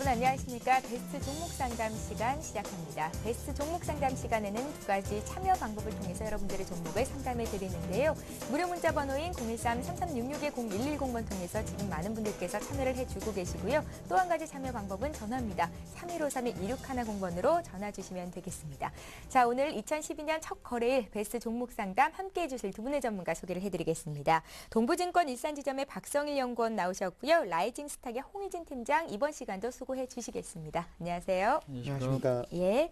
안녕하십니까. 베스트 종목 상담 시간 시작합니다. 베스트 종목 상담 시간에는 두 가지 참여 방법을 통해서 여러분들의 종목을 상담해 드리는데요. 무료 문자 번호인 013-3366-0110번 통해서 지금 많은 분들께서 참여를 해주고 계시고요. 또 한 가지 참여 방법은 전화입니다. 3153-2610번으로 전화 주시면 되겠습니다. 자, 오늘 2012년 첫 거래일 베스트 종목 상담 함께해 주실 두 분의 전문가 소개를 해드리겠습니다. 동부증권 일산지점의 박성일 연구원 나오셨고요. 라이징 스탁의 홍희진 팀장 이번 시간도 수고해 주시겠습니다. 안녕하세요. 안녕하십니까. 예.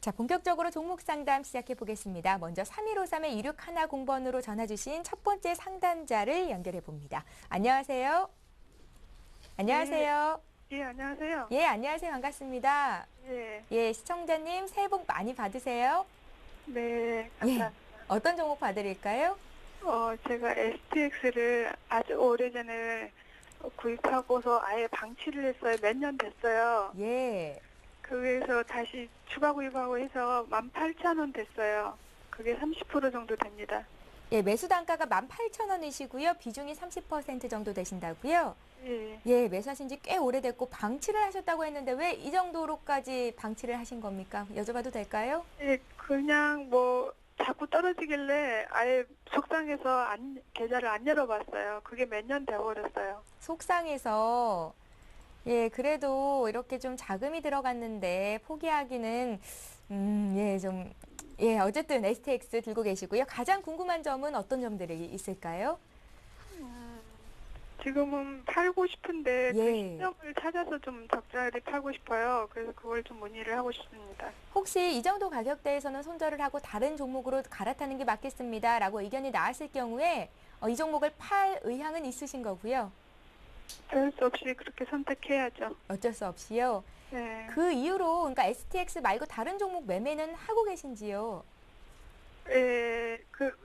자, 본격적으로 종목 상담 시작해 보겠습니다. 먼저 3153-2610번으로 전화 주신 첫 번째 상담자를 연결해 봅니다. 안녕하세요. 안녕하세요. 예, 안녕하세요. 예, 안녕하세요. 반갑습니다. 예, 예, 시청자님 새해 복 많이 받으세요. 네, 예. 감사합니다. 어떤 종목 봐드릴까요? 제가 STX를 아주 오래전에 구입하고서 아예 방치를 했어요. 몇 년 됐어요. 예. 그래서 다시 추가 구입하고 해서 18,000원 됐어요. 그게 30% 정도 됩니다. 예, 매수 단가가 18,000원이시고요. 비중이 30% 정도 되신다고요? 예, 예, 매수하신 지 꽤 오래됐고 방치를 하셨다고 했는데 왜 이 정도로까지 방치를 하신 겁니까? 여쭤봐도 될까요? 예, 그냥 뭐 자꾸 떨어지길래 아예 속상해서 계좌를 안 열어봤어요. 그게 몇 년 돼버렸어요. 속상해서 예, 그래도 이렇게 좀 자금이 들어갔는데 포기하기는 예, 좀 예, 어쨌든 STX 들고 계시고요. 가장 궁금한 점은 어떤 점들이 있을까요? 지금은 팔고 싶은데 그 예. 시점을 찾아서 좀 적절히 팔고 싶어요. 그래서 그걸 좀 문의를 하고 싶습니다. 혹시 이 정도 가격대에서는 손절을 하고 다른 종목으로 갈아타는 게 맞겠습니다라고 의견이 나왔을 경우에 이 종목을 팔 의향은 있으신 거고요. 별 수 없이 그렇게 선택해야죠. 어쩔 수 없이요. 네. 그 이후로 그러니까 STX 말고 다른 종목 매매는 하고 계신지요?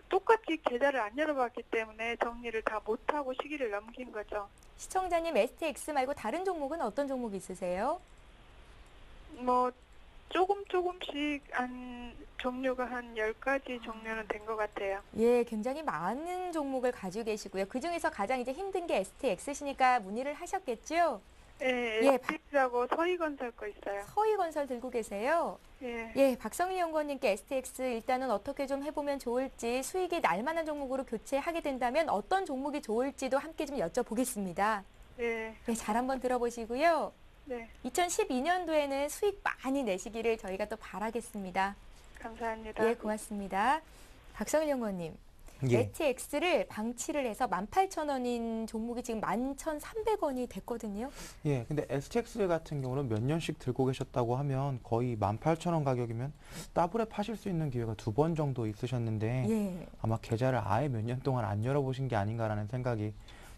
똑같이 계좌를 안 열어봤기 때문에 정리를 다 못하고 시기를 넘긴 거죠. 시청자님 STX 말고 다른 종목은 어떤 종목이 있으세요? 뭐, 조금씩 종류가 한 10가지 종류는 된 것 같아요. 예, 굉장히 많은 종목을 가지고 계시고요. 그중에서 가장 이제 힘든 게 STX시니까 문의를 하셨겠죠? 예, 예, STX하고 서희건설 거 있어요. 서희건설 들고 계세요. 예, 예, 박성희 연구원님께 STX 일단은 어떻게 좀 해보면 좋을지 수익이 날 만한 종목으로 교체하게 된다면 어떤 종목이 좋을지도 함께 좀 여쭤보겠습니다. 예, 네, 잘 한번 들어보시고요. 네, 2012년도에는 수익 많이 내시기를 저희가 또 바라겠습니다. 감사합니다. 예, 고맙습니다. 박성일 연구원님, 예. STX를 방치를 해서 18,000원인 종목이 지금 11,300원이 됐거든요. 예. 근데 STX 같은 경우는 몇 년씩 들고 계셨다고 하면 거의 18,000원 가격이면 더블에 파실 수 있는 기회가 2번 정도 있으셨는데 예. 아마 계좌를 아예 몇 년 동안 안 열어보신 게 아닌가라는 생각이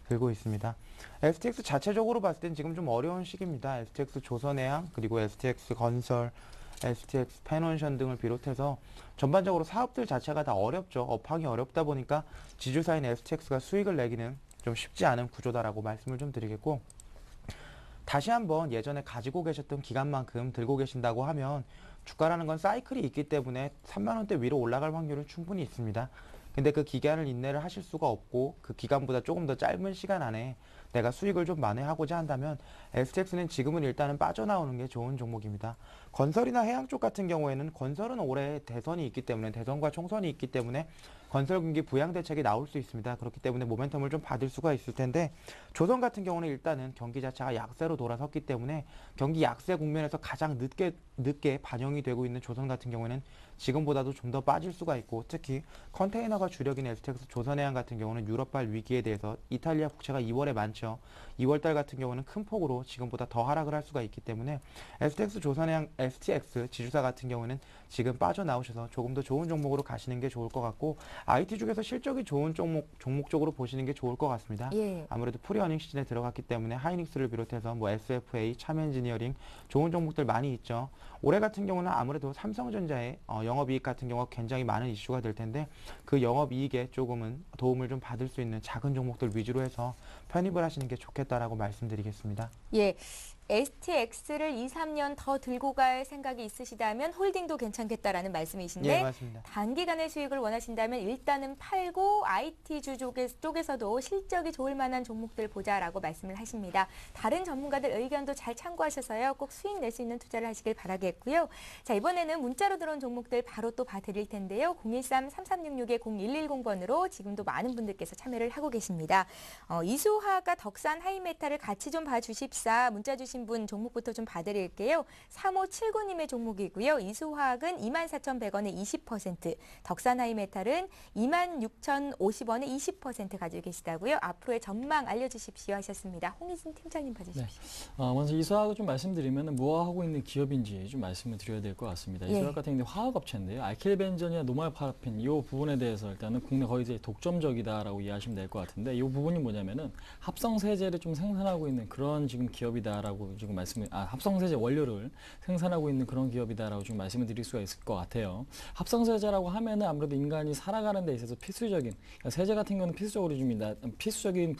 들고 있습니다. STX 자체적으로 봤을 땐 지금 좀 어려운 시기입니다. STX 조선해양 그리고 STX 건설 STX 페논션 등을 비롯해서 전반적으로 사업들 자체가 다 어렵죠. 업황이 어렵다 보니까 지주사인 STX가 수익을 내기는 좀 쉽지 않은 구조다라고 말씀을 좀 드리겠고, 다시 한번 예전에 가지고 계셨던 기간만큼 들고 계신다고 하면 주가라는 건 사이클이 있기 때문에 3만원대 위로 올라갈 확률은 충분히 있습니다. 근데 그 기간을 인내를 하실 수가 없고 그 기간보다 조금 더 짧은 시간 안에 내가 수익을 좀 만회하고자 한다면 STX는 지금은 일단은 빠져나오는 게 좋은 종목입니다. 건설이나 해양 쪽 같은 경우에는 건설은 올해 대선이 있기 때문에 대선과 총선이 있기 때문에 건설 분기 부양 대책이 나올 수 있습니다. 그렇기 때문에 모멘텀을 좀 받을 수가 있을 텐데 조선 같은 경우는 일단은 경기 자체가 약세로 돌아섰기 때문에 경기 약세 국면에서 가장 늦게 반영이 되고 있는 조선 같은 경우에는 지금보다도 좀 더 빠질 수가 있고, 특히 컨테이너가 주력인 STX 조선해양 같은 경우는 유럽발 위기에 대해서 이탈리아 국채가 2월에 많죠. 2월달 같은 경우는 큰 폭으로 지금보다 더 하락을 할 수가 있기 때문에 STX 조선해양 STX 지주사 같은 경우는 지금 빠져나오셔서 조금 더 좋은 종목으로 가시는 게 좋을 것 같고, IT 쪽에서 실적이 좋은 종목 쪽으로 보시는 게 좋을 것 같습니다. 예. 아무래도 프리어닝 시즌에 들어갔기 때문에 하이닉스를 비롯해서 뭐 SFA, 참엔지니어링 좋은 종목들 많이 있죠. 올해 같은 경우는 아무래도 삼성전자의 영업이익 같은 경우가 굉장히 많은 이슈가 될 텐데 그 영업이익에 조금은 도움을 좀 받을 수 있는 작은 종목들 위주로 해서 편입을 하시는 게 좋겠다라고 말씀드리겠습니다. 예. STX를 2, 3년 더 들고 갈 생각이 있으시다면 홀딩도 괜찮겠다라는 말씀이신데 네, 맞습니다. 단기간의 수익을 원하신다면 일단은 팔고 IT주 쪽에서도 실적이 좋을 만한 종목들 보자라고 말씀을 하십니다. 다른 전문가들 의견도 잘 참고하셔서요. 꼭 수익 낼 수 있는 투자를 하시길 바라겠고요. 자, 이번에는 문자로 들어온 종목들 바로 또 봐드릴 텐데요. 013-3366-0110번으로 지금도 많은 분들께서 참여를 하고 계십니다. 이수화가 덕산 하이메탈을 같이 좀 봐주십사. 문자 주신 분 종목부터 좀 봐드릴게요. 3579님의 종목이고요. 이수화학은 24,100원에 20%, 덕산 하이메탈은 26,050원에 20% 가지고 계시다고요. 앞으로의 전망 알려주십시오 하셨습니다. 홍희진 팀장님 봐주십시오. 네. 먼저 이수화학을 좀 말씀드리면 뭐 하고 있는 기업인지 좀 말씀을 드려야 될 것 같습니다. 예. 이수화학 같은 경우는 화학업체인데요. 알킬벤전이나 노말파라핀 이 부분에 대해서 일단은 국내 거의 이제 독점적이다라고 이해하시면 될 것 같은데 이 부분이 뭐냐면은 합성세제를 좀 생산하고 있는 그런 지금 기업이다라고 지금 합성세제 원료를 생산하고 있는 그런 기업이다라고 지금 말씀을 드릴 수가 있을 것 같아요. 합성세제라고 하면은 아무래도 인간이 살아가는 데 있어서 필수적인, 그러니까 세제 같은 경우는 필수적인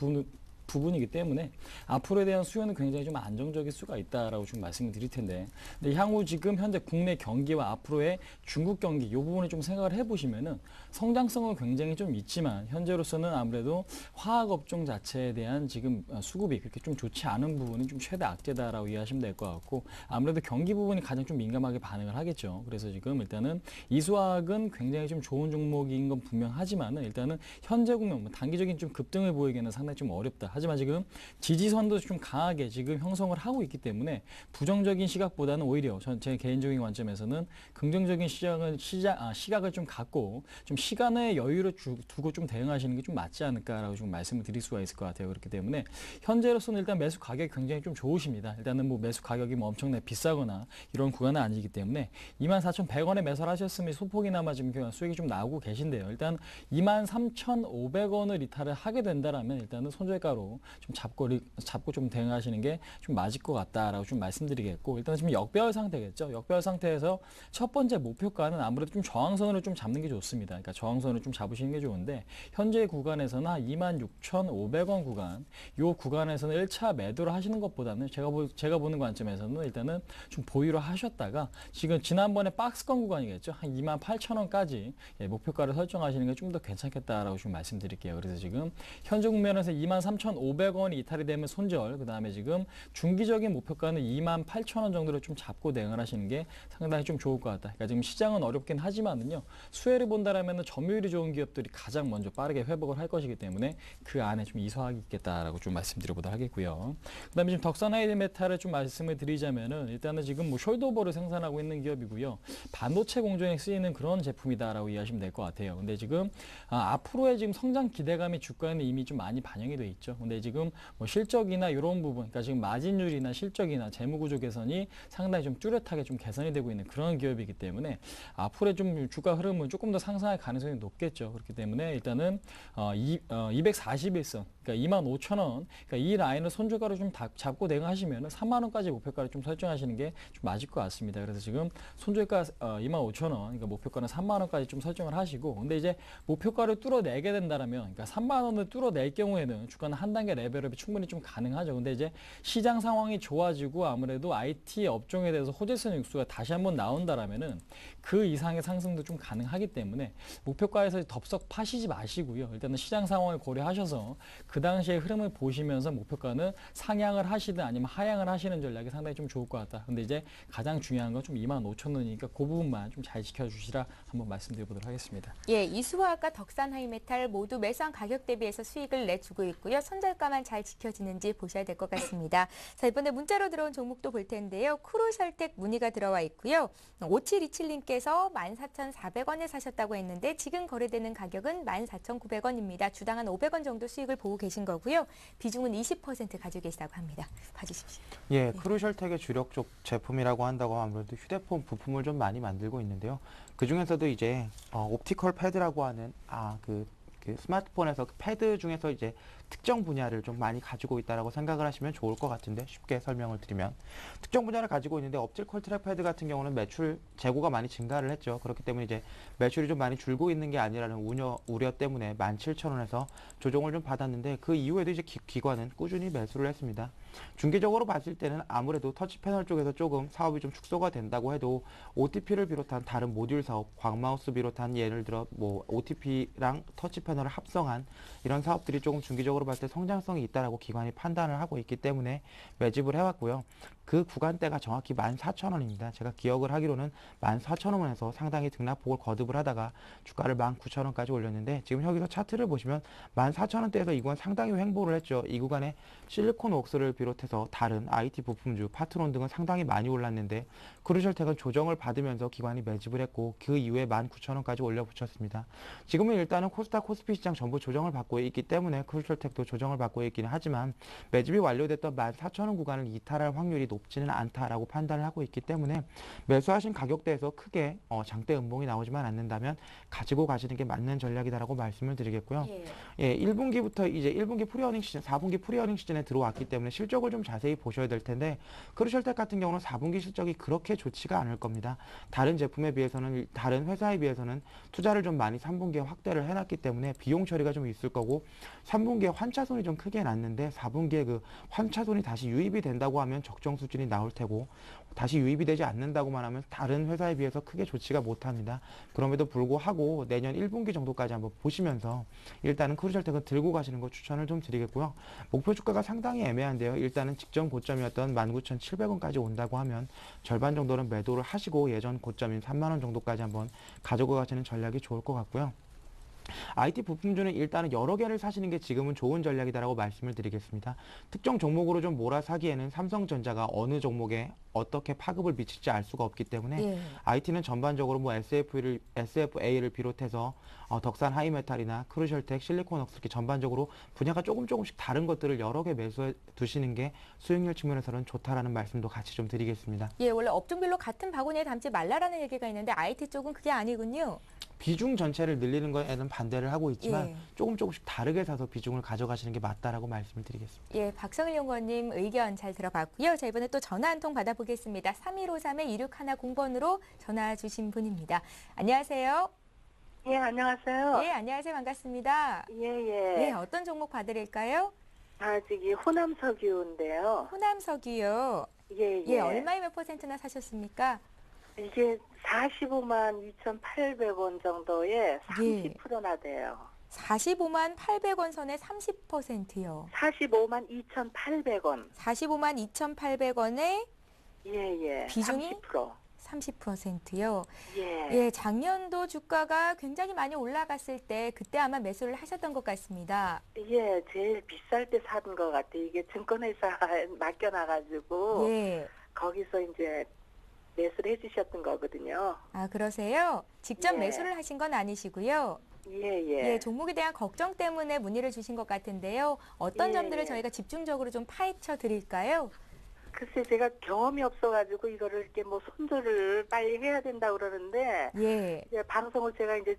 부분이기 때문에 앞으로에 대한 수요는 굉장히 좀 안정적일 수가 있다라고 좀 말씀을 드릴 텐데, 근데 향후 지금 현재 국내 경기와 앞으로의 중국 경기 이 부분을 좀 생각을 해보시면은 성장성은 굉장히 좀 있지만 현재로서는 아무래도 화학 업종 자체에 대한 지금 수급이 그렇게 좀 좋지 않은 부분은 좀 최대 악재다라고 이해하시면 될 것 같고, 아무래도 경기 부분이 가장 좀 민감하게 반응을 하겠죠. 그래서 지금 일단은 이수화학은 굉장히 좀 좋은 종목인 건 분명하지만은 일단은 현재 국면 단기적인 좀 급등을 보이기에는 상당히 좀 어렵다. 하지만 지금 지지선도 좀 강하게 지금 형성을 하고 있기 때문에 부정적인 시각보다는 오히려 제 개인적인 관점에서는 긍정적인 시각을 좀 갖고 좀 시간의 여유를 두고 좀 대응하시는 게 좀 맞지 않을까라고 좀 말씀을 드릴 수가 있을 것 같아요. 그렇기 때문에 현재로서는 일단 매수 가격이 굉장히 좀 좋으십니다. 일단은 뭐 매수 가격이 뭐 엄청나게 비싸거나 이런 구간은 아니기 때문에 24,100원에 매수를 하셨으면 소폭이나마 지금 수익이 좀 나오고 계신데요. 일단 23,500원을 이탈을 하게 된다라면 일단은 손절가로 좀 잡고 좀 대응하시는 게 좀 맞을 것 같다라고 좀 말씀드리겠고, 일단 지금 역배열 상태겠죠. 역배열 상태에서 첫 번째 목표가는 아무래도 좀 저항선으로 좀 잡는 게 좋습니다. 그러니까 저항선을 좀 잡으시는 게 좋은데 현재 구간에서는 26,500원 구간, 이 구간에서는 1차 매도를 하시는 것보다는 제가 보는 관점에서는 일단은 좀 보유를 하셨다가 지금 지난번에 박스권 구간이겠죠. 한 28,000원까지 목표가를 설정하시는 게 좀 더 괜찮겠다라고 좀 말씀드릴게요. 그래서 지금 현재 국면에서 23,500원이 이탈이 되면 손절, 그 다음에 지금 중기적인 목표가는 28,000원 정도로 좀 잡고 대응을 하시는 게 상당히 좀 좋을 것 같다. 그러니까 지금 시장은 어렵긴 하지만은요, 수혜를 본다라면 점유율이 좋은 기업들이 가장 먼저 빠르게 회복을 할 것이기 때문에 그 안에 좀 이수화학이 있겠다라고 좀 말씀드려보도록 하겠고요. 그 다음에 지금 덕산 하이메탈을 좀 말씀을 드리자면은 일단은 지금 뭐 숄더볼을 생산하고 있는 기업이고요. 반도체 공정에 쓰이는 그런 제품이다라고 이해하시면 될 것 같아요. 근데 지금 앞으로의 지금 성장 기대감이 주가에는 이미 좀 많이 반영이 돼 있죠. 근데 지금 뭐 실적이나 이런 부분, 그러니까 지금 마진율이나 실적이나 재무구조 개선이 상당히 좀 뚜렷하게 좀 개선이 되고 있는 그런 기업이기 때문에 앞으로의 좀 주가 흐름은 조금 더 상승할 가능성이 높겠죠. 그렇기 때문에 일단은 241선, 그러니까 25,000원, 그러니까 이 라인을 손절가로 좀 잡고 대응하시면 3만 원까지 목표가를 좀 설정하시는 게 좀 맞을 것 같습니다. 그래서 지금 손절가 25,000원, 그러니까 목표가는 3만 원까지 좀 설정을 하시고, 근데 이제 목표가를 뚫어내게 된다라면, 그러니까 3만 원을 뚫어낼 경우에는 주가는 한 단계 레벨업이 충분히 좀 가능하죠. 근데 이제 시장 상황이 좋아지고 아무래도 IT 업종에 대해서 호재성 육수가 다시 한번 나온다라면은 그 이상의 상승도 좀 가능하기 때문에 목표가에서 덥석 파시지 마시고요. 일단은 시장 상황을 고려하셔서 그 당시의 흐름을 보시면서 목표가는 상향을 하시든 아니면 하향을 하시는 전략이 상당히 좀 좋을 것 같다. 근데 이제 가장 중요한 건 좀 25,000원이니까 그 부분만 좀 잘 지켜주시라 한번 말씀드려보도록 하겠습니다. 예, 이수화학과 덕산 하이메탈 모두 매수한 가격 대비해서 수익을 내주고 있고요. 손절가만 잘 지켜지는지 보셔야 될 것 같습니다. 자, 이번에 문자로 들어온 종목도 볼 텐데요. 쿠로셜텍 문의가 들어와 있고요. 5727님께서 14,400원에 사셨다고 했는데 지금 거래되는 가격은 14,900원입니다. 주당 한 500원 정도 수익을 보고 계신 거고요. 비중은 20% 가지고 계시다고 합니다. 봐주십시오. 예, 크루셜텍의 주력 쪽 제품이라고 한다고 하면 아무래도 휴대폰 부품을 좀 많이 만들고 있는데요. 그 중에서도 이제 옵티컬 패드라고 하는 그 그 스마트폰에서 그 패드 중에서 이제 특정 분야를 좀 많이 가지고 있다라고 생각을 하시면 좋을 것 같은데, 쉽게 설명을 드리면 특정 분야를 가지고 있는데 옵티컬 트랙 패드 같은 경우는 매출 재고가 많이 증가를 했죠. 그렇기 때문에 이제 매출이 좀 많이 줄고 있는 게 아니라는 우려 때문에 17,000원에서 조정을 좀 받았는데, 그 이후에도 이제 기관은 꾸준히 매수를 했습니다. 중기적으로 봤을 때는 아무래도 터치 패널 쪽에서 조금 사업이 좀 축소가 된다고 해도 OTP를 비롯한 다른 모듈 사업, 광마우스 비롯한 예를 들어 뭐 OTP랑 터치 패널을 합성한 이런 사업들이 조금 중기적으로 봤을 때 성장성이 있다라고 기관이 판단을 하고 있기 때문에 매집을 해왔고요. 그 구간대가 정확히 14,000원입니다. 제가 기억을 하기로는 14,000원에서 상당히 등락폭을 거듭을 하다가 주가를 19,000원까지 올렸는데, 지금 여기서 차트를 보시면 14,000원대에서 이 구간 상당히 횡보를 했죠. 이 구간에 실리콘웍스를 비롯해서 다른 IT 부품주, 파트론 등은 상당히 많이 올랐는데, 크루셜텍은 조정을 받으면서 기관이 매집을 했고, 그 이후에 19,000원까지 올려붙였습니다. 지금은 일단은 코스닥, 코스피 시장 전부 조정을 받고 있기 때문에 크루셜텍도 조정을 받고 있기는 하지만, 매집이 완료됐던 14,000원 구간을 이탈할 확률이 높지는 않다라고 판단을 하고 있기 때문에, 매수하신 가격대에서 크게 장대 음봉이 나오지만 않는다면 가지고 가시는 게 맞는 전략이다라고 말씀을 드리겠고요. 예, 1분기부터 이제 1분기 프리어닝 시즌, 4분기 프리어닝 시즌에 들어왔기 때문에 실적을 좀 자세히 보셔야 될 텐데, 크루셜텍 같은 경우는 4분기 실적이 그렇게 좋지가 않을 겁니다. 다른 제품에 비해서는, 다른 회사에 비해서는 투자를 좀 많이 3분기에 확대를 해놨기 때문에 비용 처리가 좀 있을 거고, 3분기에 환차손이 좀 크게 났는데 4분기에 그 환차손이 다시 유입이 된다고 하면 적정 수준이 나올 테고, 다시 유입이 되지 않는다고만 하면 다른 회사에 비해서 크게 좋지가 못합니다. 그럼에도 불구하고 내년 1분기 정도까지 한번 보시면서 일단은 크루셜텍은 들고 가시는 거 추천을 좀 드리겠고요. 목표 주가가 상당히 애매한데요. 일단은 직전 고점이었던 19,700원까지 온다고 하면 절반 정도는 매도를 하시고 예전 고점인 3만원 정도까지 한번 가지고 가시는 전략이 좋을 것 같고요. IT 부품주는 일단은 여러 개를 사시는 게 지금은 좋은 전략이다라고 말씀을 드리겠습니다. 특정 종목으로 좀 몰아사기에는 삼성전자가 어느 종목에 어떻게 파급을 미칠지 알 수가 없기 때문에 IT는 전반적으로 뭐 SFA를 비롯해서 덕산 하이메탈이나 크루셜텍, 실리콘웍스 이렇게 전반적으로 분야가 조금씩 다른 것들을 여러 개 매수해 두시는 게 수익률 측면에서는 좋다라는 말씀도 같이 좀 드리겠습니다. 예, 원래 업종별로 같은 바구니에 담지 말라라는 얘기가 있는데 IT 쪽은 그게 아니군요. 비중 전체를 늘리는 거에는 반대를 하고 있지만 조금씩 다르게 사서 비중을 가져가시는 게 맞다라고 말씀을 드리겠습니다. 예, 박성일 연구원님 의견 잘 들어봤고요. 자, 이번에 또 전화 한 통 받아보겠습니다. 3153-2610번으로 전화 주신 분입니다. 안녕하세요. 예, 안녕하세요. 예, 안녕하세요. 반갑습니다. 예. 예, 어떤 종목 받으릴까요? 저기 호남석유인데요. 호남석유요. 예, 얼마에 몇 %나 사셨습니까? 이게 45만 2,800원 정도에 30%나 돼요. 45만 800원 선에 30%요. 45만 2,800원. 45만 2,800원에 비중이 30%. 30%요. 예. 예, 작년도 주가가 굉장히 많이 올라갔을 때 그때 아마 매수를 하셨던 것 같습니다. 예, 제일 비쌀 때 산 것 같아요. 이게 증권회사에 맡겨놔가지고 거기서 이제 매수를 해주셨던 거거든요. 아, 그러세요? 직접 매수를 하신 건 아니시고요. 예, 종목에 대한 걱정 때문에 문의를 주신 것 같은데요. 어떤 점들을 저희가 집중적으로 좀 파헤쳐 드릴까요? 글쎄, 제가 경험이 없어가지고 이거를 이렇게 뭐 손절을 빨리 해야 된다 그러는데 이제 방송을 제가 이제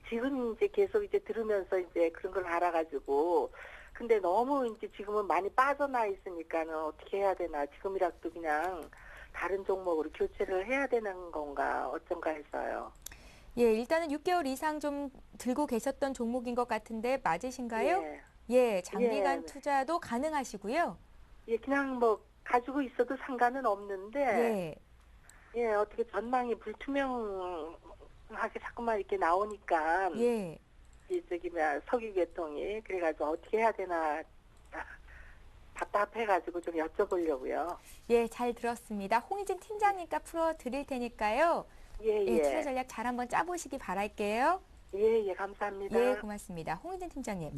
지금 이제 계속 이제 들으면서 이제 그런 걸 알아가지고, 근데 너무 이제 지금은 많이 빠져나 있으니까는 어떻게 해야 되나, 지금이라도 그냥 다른 종목으로 교체를 해야 되는 건가 어쩐가 해서요. 예, 일단은 6개월 이상 좀 들고 계셨던 종목인 것 같은데 맞으신가요? 예, 장기간 투자도 가능하시고요. 예, 그냥 뭐 가지고 있어도 상관은 없는데 어떻게 전망이 불투명하게 자꾸만 이렇게 나오니까 저기 석유계통이 그래가지고 어떻게 해야 되나 답답해가지고 좀 여쭤보려고요. 예, 잘 들었습니다. 홍희진 팀장님과 풀어드릴 테니까요. 투자 전략 잘 한번 짜보시기 바랄게요. 예, 감사합니다. 예, 고맙습니다. 홍희진 팀장님.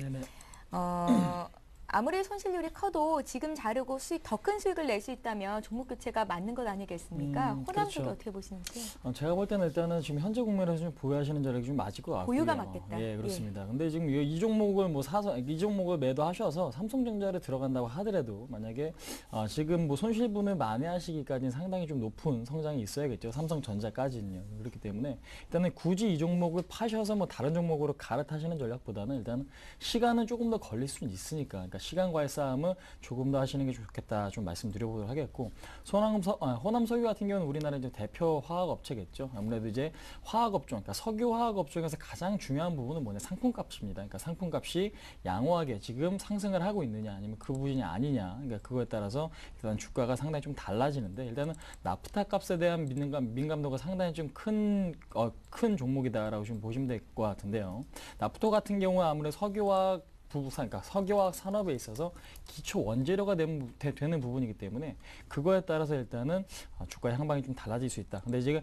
아무리 손실률이 커도 지금 자르고 더 큰 수익을 낼 수 있다면 종목 교체가 맞는 것 아니겠습니까? 호남 쪽이 그렇죠. 어떻게 보시는지? 제가 볼 때는 일단은 지금 현재 국면에서 좀 보유하시는 전략이 좀 맞을 것 같고요. 보유가 맞겠다. 예, 그렇습니다. 근데 지금 이 종목을 이 종목을 매도하셔서 삼성전자를 들어간다고 하더라도 만약에 지금 뭐 손실분을 만회하시기까지는 상당히 좀 높은 성장이 있어야겠죠. 삼성전자까지는요. 그렇기 때문에 일단은 굳이 이 종목을 파셔서 뭐 다른 종목으로 갈아타시는 전략보다는 일단은 시간은 조금 더 걸릴 수는 있으니까, 그러니까 시간과의 싸움을 조금 더 하시는 게 좋겠다 좀 말씀드려보도록 하겠고, 호남석유 같은 경우는 우리나라의 이제 대표 화학업체겠죠. 아무래도 이제 화학업종, 그러니까 석유 화학업종에서 가장 중요한 부분은 뭐냐, 상품값입니다. 그러니까 상품값이 양호하게 지금 상승을 하고 있느냐, 아니면 그 부분이 아니냐, 그러니까 그거에 따라서 일단 주가가 상당히 좀 달라지는데, 일단은 나프타 값에 대한 민감도가 상당히 좀 큰 종목이다라고 좀 보시면 될 것 같은데요. 나프토 같은 경우는 아무래도 석유화학 그러니까 석유화학 산업에 있어서 기초 원재료가 되는 부분이기 때문에 그거에 따라서 일단은 주가 향방이 좀 달라질 수 있다. 근데 지금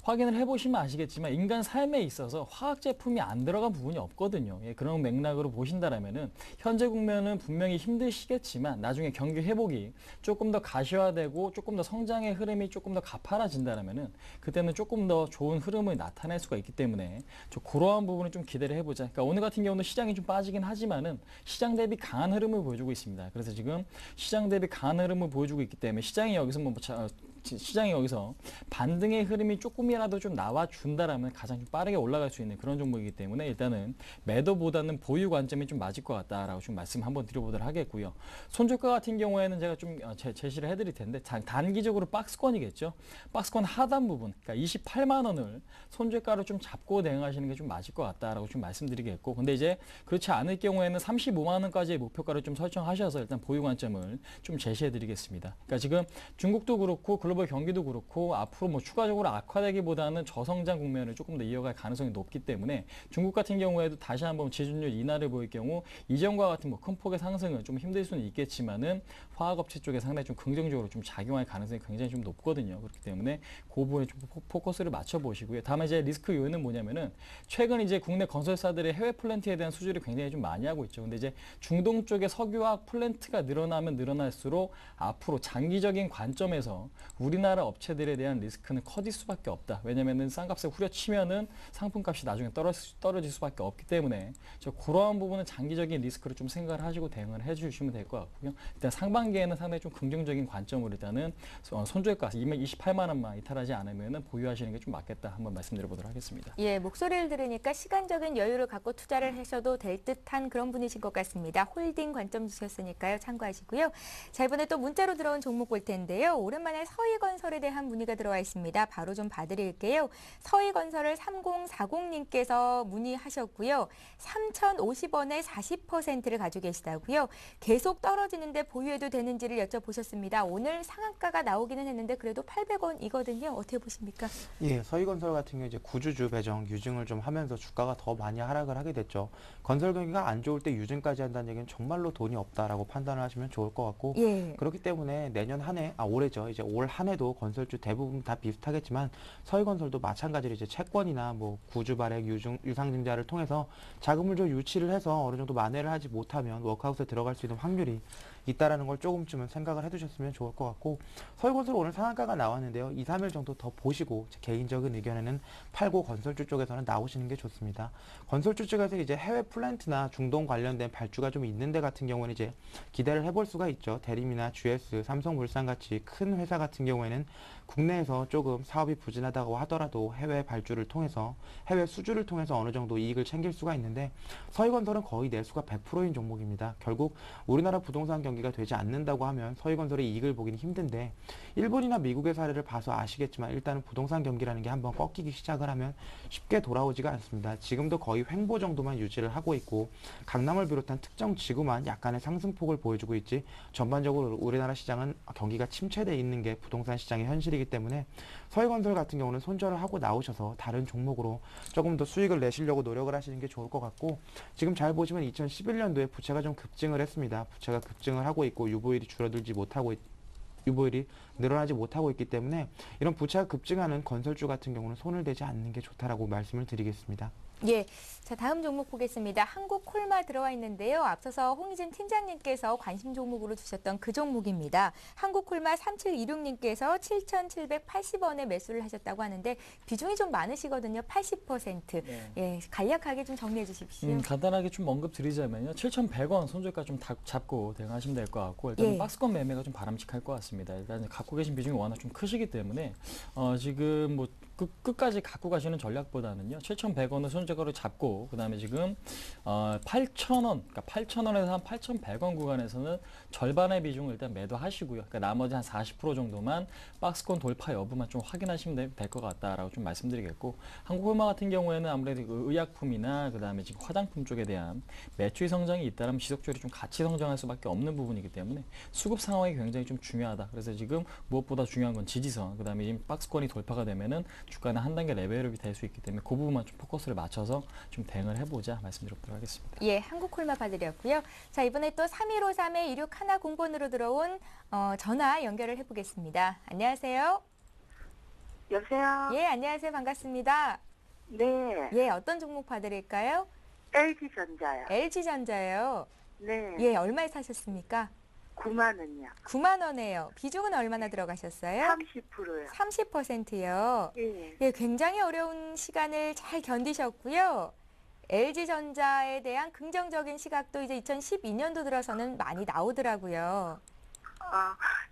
확인을 해보시면 아시겠지만 인간 삶에 있어서 화학 제품이 안 들어간 부분이 없거든요. 예, 그런 맥락으로 보신다라면은 현재 국면은 분명히 힘드시겠지만 나중에 경기 회복이 조금 더 가시화되고 조금 더 성장의 흐름이 조금 더 가파라진다라면은 그때는 조금 더 좋은 흐름을 나타낼 수가 있기 때문에 그러한 부분을 좀 기대를 해보자. 그러니까 오늘 같은 경우는 시장이 좀 빠지긴 하지만은 시장 대비 강한 흐름을 보여주고 있습니다. 그래서 지금 시장 대비 강한 흐름을 보여주고 있기 때문에 시장이 여기서 반등의 흐름이 조금이라도 좀 나와준다라면 가장 좀 빠르게 올라갈 수 있는 그런 종목이기 때문에 일단은 매도보다는 보유 관점이 좀 맞을 것 같다라고 좀 말씀 한번 드려보도록 하겠고요. 손절가 같은 경우에는 제가 좀 제시를 해드릴 텐데 단기적으로 박스권이겠죠. 박스권 하단 부분, 그러니까 28만 원을 손절가로 좀 잡고 대응하시는 게 좀 맞을 것 같다라고 좀 말씀드리겠고, 근데 이제 그렇지 않을 경우에는 35만 원까지의 목표가를 좀 설정하셔서 일단 보유 관점을 좀 제시해드리겠습니다. 그러니까 지금 중국도 그렇고 글로벌 경기도 그렇고 앞으로 뭐 추가적으로 악화되기보다는 저성장 국면을 조금 더 이어갈 가능성이 높기 때문에 중국 같은 경우에도 다시 한번 지준율 인하를 보일 경우 이전과 같은 뭐 큰 폭의 상승은 좀 힘들 수는 있겠지만은 화학업체 쪽에 상당히 좀 긍정적으로 좀 작용할 가능성이 굉장히 좀 높거든요. 그렇기 때문에 그 부분에 좀 포커스를 맞춰 보시고요. 다음에 이제 리스크 요인은 뭐냐면은 최근 이제 국내 건설사들의 해외 플랜트에 대한 수주를 굉장히 좀 많이 하고 있죠. 근데 이제 중동 쪽에 석유화학 플랜트가 늘어나면 늘어날수록 앞으로 장기적인 관점에서 우리나라 업체들에 대한 리스크는 커질 수밖에 없다. 왜냐면은 싼 값에 후려치면은 상품값이 나중에 떨어질 수밖에 없기 때문에 그러한 부분은 장기적인 리스크를 좀 생각을 하시고 대응을 해주시면 될 것 같고요. 일단 상반기에는 상당히 좀 긍정적인 관점으로 일단은 손절가 28만 원만 이탈하지 않으면은 보유하시는 게 좀 맞겠다. 한번 말씀드려보도록 하겠습니다. 예, 목소리를 들으니까 시간적인 여유를 갖고 투자를 하셔도 될 듯한 그런 분이신 것 같습니다. 홀딩 관점 주셨으니까요. 참고하시고요. 자, 이번에 또 문자로 들어온 종목 볼 텐데요. 오랜만에 서희건설에 대한 문의가 들어와 있습니다. 바로 좀 봐드릴게요. 서희건설을 3040님께서 문의하셨고요. 3,050원에 40%를 가지고 계시다고요. 계속 떨어지는데 보유해도 되는지를 여쭤보셨습니다. 오늘 상한가가 나오기는 했는데 그래도 800원이거든요. 어떻게 보십니까? 예, 서희건설 같은 경우 이제 구주주 배정 유증을 좀 하면서 주가가 더 많이 하락을 하게 됐죠. 건설 경기가 안 좋을 때 유증까지 한다는 얘기는 정말로 돈이 없다라고 판단을 하시면 좋을 것 같고, 예. 그렇기 때문에 내년 올해죠. 이제 올 한 해도 건설주 대부분 다 비슷하겠지만 서희건설도 마찬가지로 이제 채권이나 뭐 구주 발행 유상증자를 통해서 자금을 좀 유치를 해서 어느 정도 만회를 하지 못하면 워크아웃에 들어갈 수 있는 확률이 있다라는 걸 조금쯤은 생각을 해두셨으면 좋을 것 같고, 서희건설 오늘 상한가가 나왔는데요. 2, 3일 정도 더 보시고 제 개인적인 의견에는 팔고 건설주 쪽에서는 나오시는 게 좋습니다. 건설주 쪽에서 이제 해외 플랜트나 중동 관련된 발주가 좀 있는 데 같은 경우는 이제 기대를 해볼 수가 있죠. 대림이나 GS, 삼성물산 같이 큰 회사 같은 경우에는 국내에서 조금 사업이 부진하다고 하더라도 해외 발주를 통해서 해외 수주를 통해서 어느 정도 이익을 챙길 수가 있는데, 서희건설은 거의 내수가 100%인 종목입니다. 결국 우리나라 부동산 경기가 되지 않는다고 하면 서희건설의 이익을 보기는 힘든데, 일본이나 미국의 사례를 봐서 아시겠지만 일단은 부동산 경기라는 게 한번 꺾이기 시작을 하면 쉽게 돌아오지가 않습니다. 지금도 거의 횡보 정도만 유지를 하고 있고 강남을 비롯한 특정 지구만 약간의 상승폭을 보여주고 있지, 전반적으로 우리나라 시장은 경기가 침체되어 있는 게 부동산 시장의 현실이기 때문에 서희건설 같은 경우는 손절을 하고 나오셔서 다른 종목으로 조금 더 수익을 내시려고 노력을 하시는 게 좋을 것 같고, 지금 잘 보시면 2011년도에 부채가 좀 급증을 했습니다. 부채가 급증을 하고 있고 유보율이 유보율이 늘어나지 못하고 있기 때문에 이런 부채가 급증하는 건설주 같은 경우는 손을 대지 않는 게 좋다라고 말씀을 드리겠습니다. 예. 자, 다음 종목 보겠습니다. 한국콜마 들어와 있는데요. 앞서서 홍희진 팀장님께서 관심 종목으로 주셨던 그 종목입니다. 한국콜마 3726님께서 7,780원에 매수를 하셨다고 하는데 비중이 좀 많으시거든요. 80%. 네. 예, 간략하게 좀 정리해 주십시오. 간단하게 좀 언급 드리자면요. 7,100원 손절가 좀 잡고 대응하시면 될 것 같고 일단 예. 박스권 매매가 좀 바람직할 것 같습니다. 일단 갖고 계신 비중이 워낙 좀 크시기 때문에 지금 뭐 끝까지 갖고 가시는 전략보다는요. 7,100원을 손절가로 잡고 그다음에 지금 8,000원, 그러니까 8,000원에서 한 8,100원 구간에서는 절반의 비중을 일단 매도하시고요. 그러니까 나머지 한 40% 정도만 박스권 돌파 여부만 좀 확인하시면 될 것 같다라고 좀 말씀드리겠고 한국콜마 같은 경우에는 아무래도 의약품이나 그다음에 지금 화장품 쪽에 대한 매출 성장이 잇따르면 지속적으로 좀 같이 성장할 수밖에 없는 부분이기 때문에 수급 상황이 굉장히 좀 중요하다. 그래서 지금 무엇보다 중요한 건 지지선, 그다음에 지금 박스권이 돌파가 되면은 주가는 한 단계 레벨업이 될 수 있기 때문에 그 부분만 좀 포커스를 맞춰서 좀 대응을 해보자 말씀드리도록 하겠습니다. 예, 한국콜마 봐드렸고요. 자, 이번에 또 3153-2610번으로 들어온 전화 연결을 해보겠습니다. 안녕하세요. 여보세요? 예, 안녕하세요. 반갑습니다. 네. 예, 어떤 종목 봐드릴까요? LG전자요. LG전자요. 네. 예, 얼마에 사셨습니까? 9만 원이요. 9만 원이에요. 비중은 얼마나 들어가셨어요? 30%요. 30%요. 예. 예, 굉장히 어려운 시간을 잘 견디셨고요. LG전자에 대한 긍정적인 시각도 이제 2012년도 들어서는 많이 나오더라고요.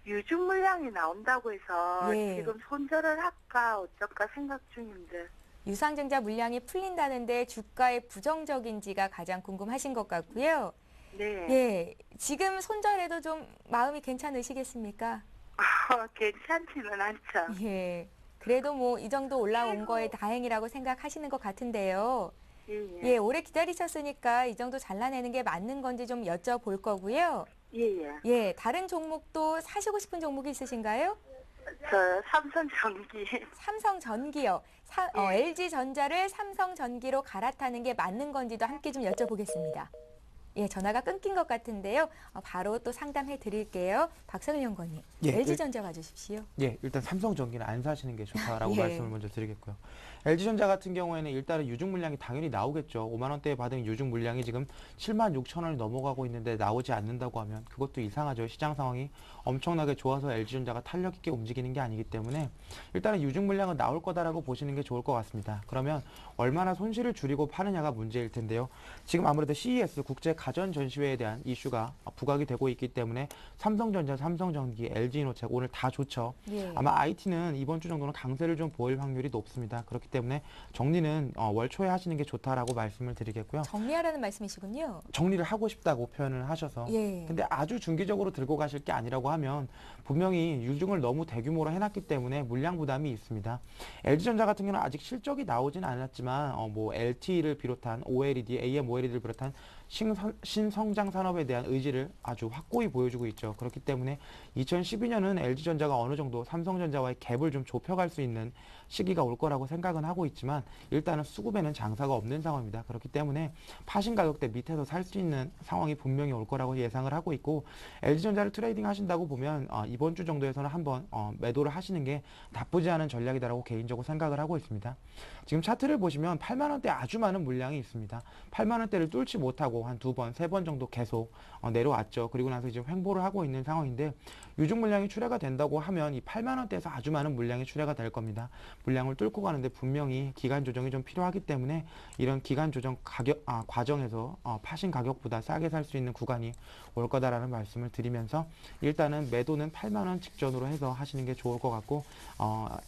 유증 물량이 나온다고 해서 예. 지금 손절을 할까 어쩔까 생각 중인데. 유상증자 물량이 풀린다는데 주가의 부정적인지가 가장 궁금하신 것 같고요. 네. 예, 지금 손절해도 좀 마음이 괜찮으시겠습니까? 괜찮지는 않죠. 예, 그래도 뭐 이 정도 올라온 거에 다행이라고 생각하시는 것 같은데요. 예. 예, 오래 기다리셨으니까 이 정도 잘라내는 게 맞는 건지 좀 여쭤볼 거고요. 예. 예, 다른 종목도 사시고 싶은 종목이 있으신가요? 저 삼성전기. 삼성전기요. LG전자를 삼성전기로 갈아타는 게 맞는 건지도 함께 좀 여쭤보겠습니다. 예, 전화가 끊긴 것 같은데요. 바로 또 상담해 드릴게요. 박성일 연구원님, 예, LG전자 봐주십시오. 예, 일단 삼성전기는 안 사시는 게 좋다라고 예. 말씀을 먼저 드리겠고요. LG전자 같은 경우에는 일단은 유증 물량이 당연히 나오겠죠. 5만 원대에 받은 유증 물량이 지금 7만 6천 원을 넘어가고 있는데 나오지 않는다고 하면 그것도 이상하죠. 시장 상황이 엄청나게 좋아서 LG전자가 탄력 있게 움직이는 게 아니기 때문에 일단은 유증 물량은 나올 거다라고 보시는 게 좋을 것 같습니다. 그러면 얼마나 손실을 줄이고 파느냐가 문제일 텐데요. 지금 아무래도 CES 국제 가전 전시회에 대한 이슈가 부각이 되고 있기 때문에 삼성전자, 삼성전기, LG이노텍 오늘 다 좋죠. 예. 아마 IT는 이번 주 정도는 강세를 좀 보일 확률이 높습니다. 그렇기 때문에 정리는 월 초에 하시는 게 좋다라고 말씀을 드리겠고요. 정리하라는 말씀이시군요. 정리를 하고 싶다고 표현을 하셔서 예. 근데 아주 중기적으로 들고 가실 게 아니라고 하면 분명히 유증을 너무 대규모로 해놨기 때문에 물량 부담이 있습니다. LG전자 같은 경우는 아직 실적이 나오진 않았지만 뭐 LTE를 비롯한 OLED, AM-OLED를 비롯한 신성장 산업에 대한 의지를 아주 확고히 보여주고 있죠. 그렇기 때문에 2012년은 LG전자가 어느 정도 삼성전자와의 갭을 좀 좁혀갈 수 있는 시기가 올 거라고 생각은 하고 있지만 일단은 수급에는 장사가 없는 상황입니다. 그렇기 때문에 파신 가격대 밑에서 살 수 있는 상황이 분명히 올 거라고 예상을 하고 있고 LG전자를 트레이딩 하신다고 보면 이번 주 정도에서는 한번 매도를 하시는 게 나쁘지 않은 전략이다라고 개인적으로 생각을 하고 있습니다. 지금 차트를 보시면 8만 원대 아주 많은 물량이 있습니다. 8만 원대를 뚫지 못하고 한 2번, 3번 정도 계속 내려왔죠. 그리고 나서 지금 횡보를 하고 있는 상황인데 유증 물량이 출회가 된다고 하면 이 8만 원대에서 아주 많은 물량이 출회가 될 겁니다. 물량을 뚫고 가는데 분명히 기간 조정이 좀 필요하기 때문에 이런 기간 조정 과정에서 파신 가격보다 싸게 살 수 있는 구간이 올 거다라는 말씀을 드리면서 일단은 매도는 8만 원 직전으로 해서 하시는 게 좋을 것 같고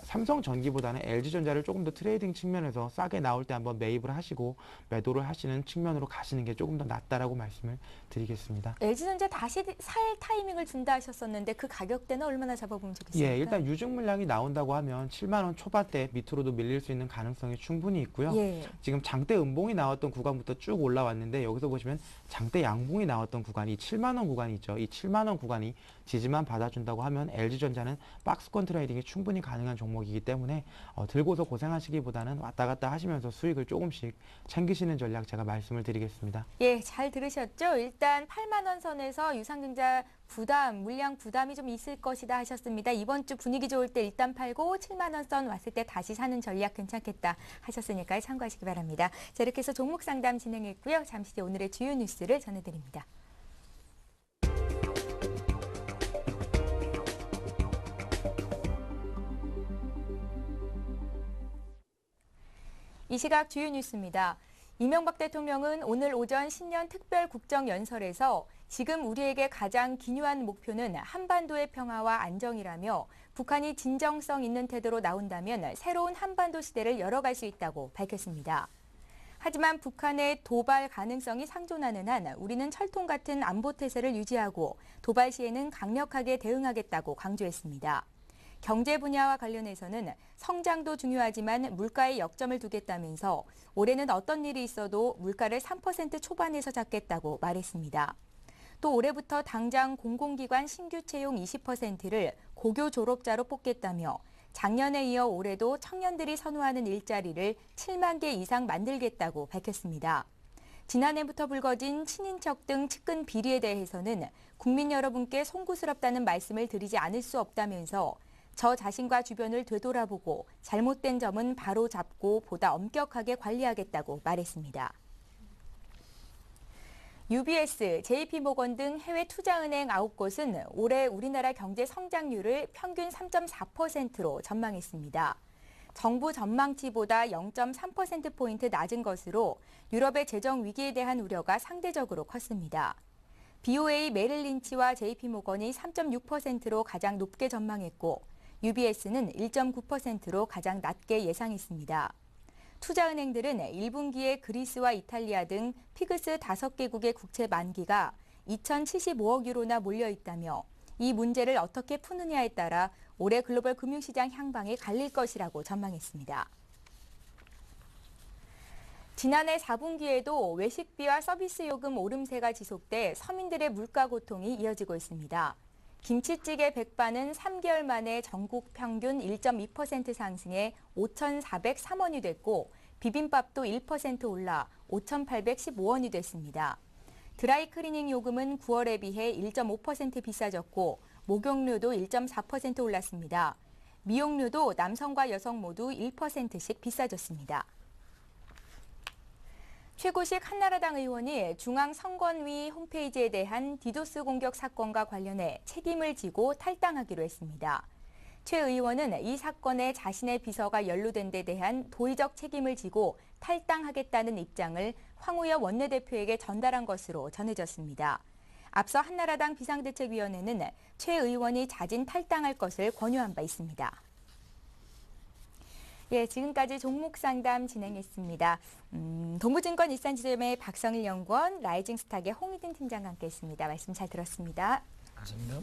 삼성전기보다는 LG전자를 조금 더 트레이딩 측면에서 싸게 나올 때 한번 매입을 하시고 매도를 하시는 측면으로 가시는 게 조금 더 낫다라고 말씀을 드리겠습니다. LG전자 다시 살 타이밍을 준다 하셨었는데 그 가격대는 얼마나 잡아보면 좋겠습니까? 예, 일단 유증 물량이 나온다고 하면 7만 원 초반대 밑으로도 밀릴 수 있는 가능성이 충분히 있고요. 예. 지금 장대 음봉이 나왔던 구간부터 쭉 올라왔는데 여기서 보시면 장대 양봉이 나왔던 구간이 7만 원 구간이 있죠. 이 7만 원 구간이 지지만 받아준다고 하면 LG전자는 박스권 트레이딩이 충분히 가능한 종목이기 때문에 들고서 고생하시기보다는 왔다 갔다 하시면서 수익을 조금씩 챙기시는 전략 제가 말씀을 드리겠습니다. 예, 잘 들으셨죠? 일단 8만 원 선에서 유상증자 물량 부담이 좀 있을 것이다 하셨습니다. 이번 주 분위기 좋을 때 일단 팔고 7만 원 선 왔을 때 때 다시 사는 전략 괜찮겠다 하셨으니까 참고하시기 바랍니다. 자, 이렇게 해서 종목 상담 진행했고요. 잠시 뒤에 오늘의 주요 뉴스를 전해드립니다. 이 시각 주요 뉴스입니다. 이명박 대통령은 오늘 오전 신년 특별 국정연설에서 지금 우리에게 가장 기묘한 목표는 한반도의 평화와 안정이라며 북한이 진정성 있는 태도로 나온다면 새로운 한반도 시대를 열어갈 수 있다고 밝혔습니다. 하지만 북한의 도발 가능성이 상존하는 한 우리는 철통 같은 안보 태세를 유지하고 도발 시에는 강력하게 대응하겠다고 강조했습니다. 경제 분야와 관련해서는 성장도 중요하지만 물가에 역점을 두겠다면서 올해는 어떤 일이 있어도 물가를 3% 초반에서 잡겠다고 말했습니다. 또 올해부터 당장 공공기관 신규 채용 20%를 고교 졸업자로 뽑겠다며 작년에 이어 올해도 청년들이 선호하는 일자리를 7만 개 이상 만들겠다고 밝혔습니다. 지난해부터 불거진 친인척 등 측근 비리에 대해서는 국민 여러분께 송구스럽다는 말씀을 드리지 않을 수 없다면서 저 자신과 주변을 되돌아보고 잘못된 점은 바로 잡고 보다 엄격하게 관리하겠다고 말했습니다. UBS, JP모건 등 해외 투자은행 9곳은 올해 우리나라 경제 성장률을 평균 3.4%로 전망했습니다. 정부 전망치보다 0.3%포인트 낮은 것으로 유럽의 재정 위기에 대한 우려가 상대적으로 컸습니다. BOA, 메릴린치와 JP모건이 3.6%로 가장 높게 전망했고 UBS는 1.9%로 가장 낮게 예상했습니다. 투자은행들은 1분기에 그리스와 이탈리아 등 피그스 5개국의 국채 만기가 2,075억 유로나 몰려있다며 이 문제를 어떻게 푸느냐에 따라 올해 글로벌 금융시장 향방이 갈릴 것이라고 전망했습니다. 지난해 4분기에도 외식비와 서비스 요금 오름세가 지속돼 서민들의 물가 고통이 이어지고 있습니다. 김치찌개 백반은 3개월 만에 전국 평균 1.2% 상승해 5,403원이 됐고 비빔밥도 1% 올라 5,815원이 됐습니다. 드라이클리닝 요금은 9월에 비해 1.5% 비싸졌고 목욕료도 1.4% 올랐습니다. 미용료도 남성과 여성 모두 1%씩 비싸졌습니다. 최고식 한나라당 의원이 중앙선관위 홈페이지에 대한 디도스 공격 사건과 관련해 책임을 지고 탈당하기로 했습니다. 최 의원은 이 사건에 자신의 비서가 연루된 데 대한 도의적 책임을 지고 탈당하겠다는 입장을 황우여 원내대표에게 전달한 것으로 전해졌습니다. 앞서 한나라당 비상대책위원회는 최 의원이 자진 탈당할 것을 권유한 바 있습니다. 예, 지금까지 종목 상담 진행했습니다. 동부증권 일산지점의 박성일 연구원, 라이징스탁의 홍희든 팀장과 함께했습니다. 말씀 잘 들었습니다. 감사합니다.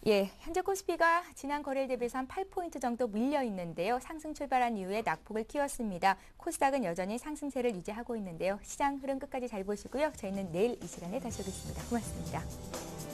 예, 현재 코스피가 지난 거래일 대비해서 한 8포인트 정도 밀려 있는데요. 상승 출발한 이후에 낙폭을 키웠습니다. 코스닥은 여전히 상승세를 유지하고 있는데요. 시장 흐름 끝까지 잘 보시고요. 저희는 내일 이 시간에 다시 오겠습니다. 고맙습니다.